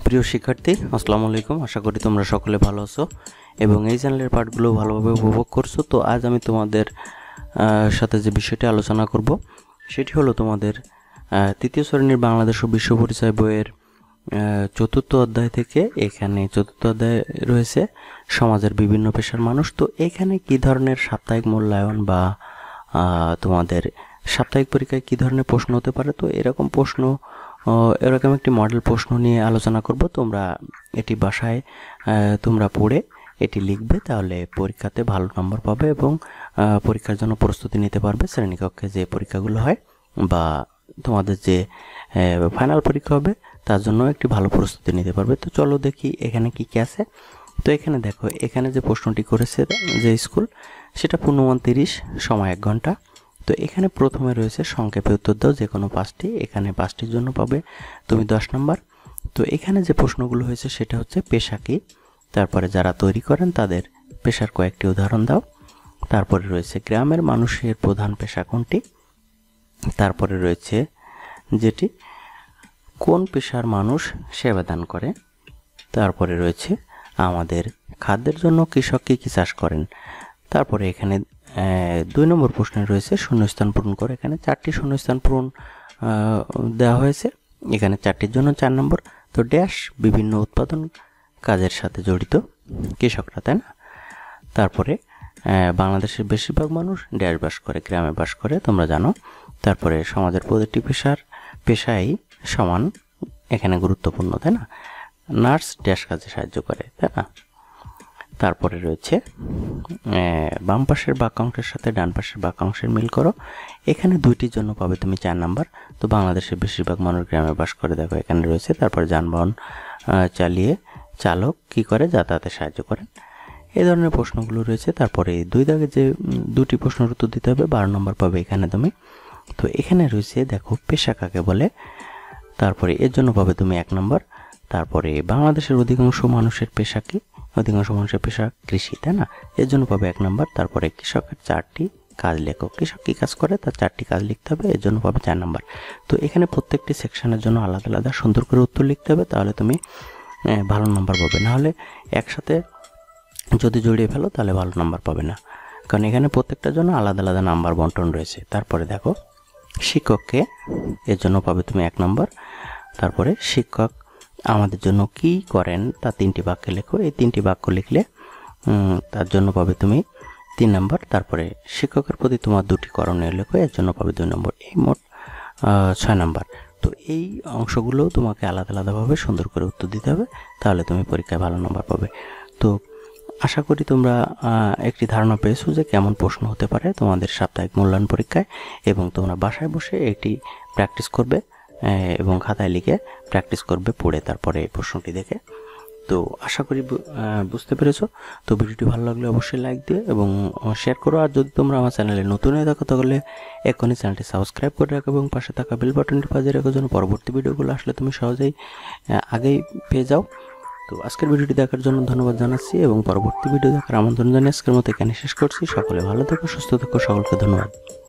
প্রিয় শিক্ষার্থী, আসসালামু আলাইকুম। আশা করি তোমরা সকলে ভালো আছো এবং এই চ্যানেলের পাঠগুলো ভালোভাবে উপভোগ করছো। তো আজ আমি তোমাদের সাথে যে বিষয়টি আলোচনা করব সেটি হলো তোমাদের তৃতীয় শ্রেণীর বাংলাদেশ ও বিশ্ব পরিচয় বইয়ের চতুর্থ অধ্যায় থেকে। এখানে চতুর্থ অধ্যায় রয়েছে সমাজের বিভিন্ন পেশার মানুষ। তো এখানে কি ধরনের সাপ্তাহিক মূল্যায়ন বা তোমাদের সাপ্তাহিক পরীক্ষায় কি ধরনের প্রশ্ন হতে পারে, তো এরকম প্রশ্ন এরকম একটি মডেল প্রশ্ন নিয়ে আলোচনা করব। তোমরা এটি বাসায় তোমরা পড়ে এটি লিখবে, তাহলে পরীক্ষাতে ভালো নম্বর পাবে এবং পরীক্ষার জন্য প্রস্তুতি নিতে পারবে। শ্রেণীকক্ষে যে পরীক্ষাগুলো হয় বা তোমাদের যে ফাইনাল পরীক্ষা হবে তার জন্য একটি ভালো প্রস্তুতি নিতে পারবে। তো চলো দেখি এখানে কি কি আছে। তো এখানে দেখো, এখানে যে প্রশ্নটি করেছে যে স্কুল, সেটা 15:30, সময় 1 ঘন্টা। তো এখানে প্রথমে রয়েছে সংক্ষেপে উত্তর দাও যে কোনো 5টি। এখানে 5টির জন্য পাবে তুমি 10 নম্বর। তো এখানে যে প্রশ্নগুলো হয়েছে সেটা হচ্ছে পেশা কি, তারপরে যারা তৈরি করেন তাদের পেশার কয়েকটি উদাহরণ দাও। তারপরে রয়েছে গ্রামের মানুষের প্রধান পেশা কোনটি। তারপরে রয়েছে যেটি কোন পেশার মানুষ সেবা দান করে। তারপরে রয়েছে আমাদের খাদ্যের জন্য কৃষক কি চাষ করেন। তারপরে এখানে 2 নম্বর প্রশ্নে রয়েছে শূন্যস্থান পূরণ করে। এখানে 4টি শূন্যস্থান পূরণ দেওয়া হয়েছে। এখানে 4টির জন্য 4 নম্বর। তো ড্যাশ বিভিন্ন উৎপাদন কাজের সাথে জড়িত কৃষকরা, তাই না। তারপরে বাংলাদেশের বেশিরভাগ মানুষ ড্যাশ বাস করে, গ্রামে বাস করে, তোমরা জানো। তারপরে সমাজের প্রতিটি পেশাই সমান এখানে গুরুত্বপূর্ণ, তাই না। নার্স ড্যাশ কাজে সাহায্য করে, তাই না। তারপরে রয়েছে বাম পাশের বাক্যাংশের সাথে ডান পাশের বাক্যাংশের মিল করো। এখানে 2টির জন্য পাবে তুমি 4 নাম্বার। তো বাংলাদেশের বেশিরভাগ মানুষ গ্রামে বাস করে, দেখো এখানে রয়েছে। তারপরে যানবাহন চালিয়ে চালক কি করে, যাতায়াতে সাহায্য করেন। এই ধরনের প্রশ্নগুলো রয়েছে। তারপরে 2 দাগে যে 2টি প্রশ্নের উত্তর দিতে হবে, 12 নম্বর পাবে এখানে তুমি। তো এখানে রয়েছে দেখো পেশা কাকে বলে, তারপরে এর জন্য পাবে তুমি 1 নম্বর। তারপরে বাংলাদেশের অধিকাংশ মানুষের পেশা কি, অধিকাংশ মানুষের পেশা কৃষি, তাই না, এর জন্য পাবে 1 নম্বর। তারপরে কৃষকের 4টি কাজ লেখো, কৃষক কী কাজ করে তার 4টি কাজ লিখতে হবে, এর জন্য পাবে 4 নম্বর। তো এখানে প্রত্যেকটি সেকশনের জন্য আলাদা আলাদা সুন্দর করে উত্তর লিখতে হবে, তাহলে তুমি ভালো নম্বর পাবে। নাহলে একসাথে যদি জড়িয়ে ফেলো তাহলে ভালো নাম্বার পাবে না, কারণ এখানে প্রত্যেকটার জন্য আলাদা আলাদা নাম্বার বন্টন রয়েছে। তারপরে দেখো শিক্ষককে, এর জন্য পাবে তুমি 1 নম্বর। তারপরে শিক্ষক আমাদের জন্য কি করেন তা 3টি বাক্যে লেখো, এই 3টি বাক্য লিখলে তার জন্য পাবে তুমি 3 নম্বর। তারপরে শিক্ষকের প্রতি তোমার 2টি করণীয় লেখো, এর জন্য পাবে 2 নম্বর। এই মোট 6 নম্বর। তো এই অংশগুলো তোমাকে আলাদা আলাদাভাবে সুন্দর করে উত্তর দিতে হবে, তাহলে তুমি পরীক্ষায় ভালো নম্বর পাবে। তো আশা করি তোমরা একটি ধারণা পেয়েছো যে কেমন প্রশ্ন হতে পারে তোমাদের সাপ্তাহিক মূল্যায়ন পরীক্ষায়, এবং তোমরা বাসায় বসে এটি প্র্যাকটিস করবে এবং খাতায় লিখে প্র্যাকটিস করবে পড়ে, তারপরে এই প্রশ্নটি দেখে। তো আশা করি বুঝতে পেরেছো। তো ভিডিওটি ভালো লাগলে অবশ্যই লাইক দিও এবং শেয়ার করো। আর যদি তোমরা আমার চ্যানেলে নতুন হয়ে থাকো তাহলে এখনই চ্যানেলটি সাবস্ক্রাইব করে রাখো এবং পাশে থাকা বেল বাটনটি বাজিয়ে রাখো, যেন পরবর্তী ভিডিওগুলো আসলে তুমি সহজেই আগেই পেয়ে যাও। তো আজকের ভিডিওটি দেখার জন্য ধন্যবাদ জানাচ্ছি এবং পরবর্তী ভিডিও দেখার আমন্ত্রণ জানিয়ে আজকের মতো এখানে শেষ করছি। সকলে ভালো থেকো, সুস্থ থেকো, সকলকে ধন্যবাদ।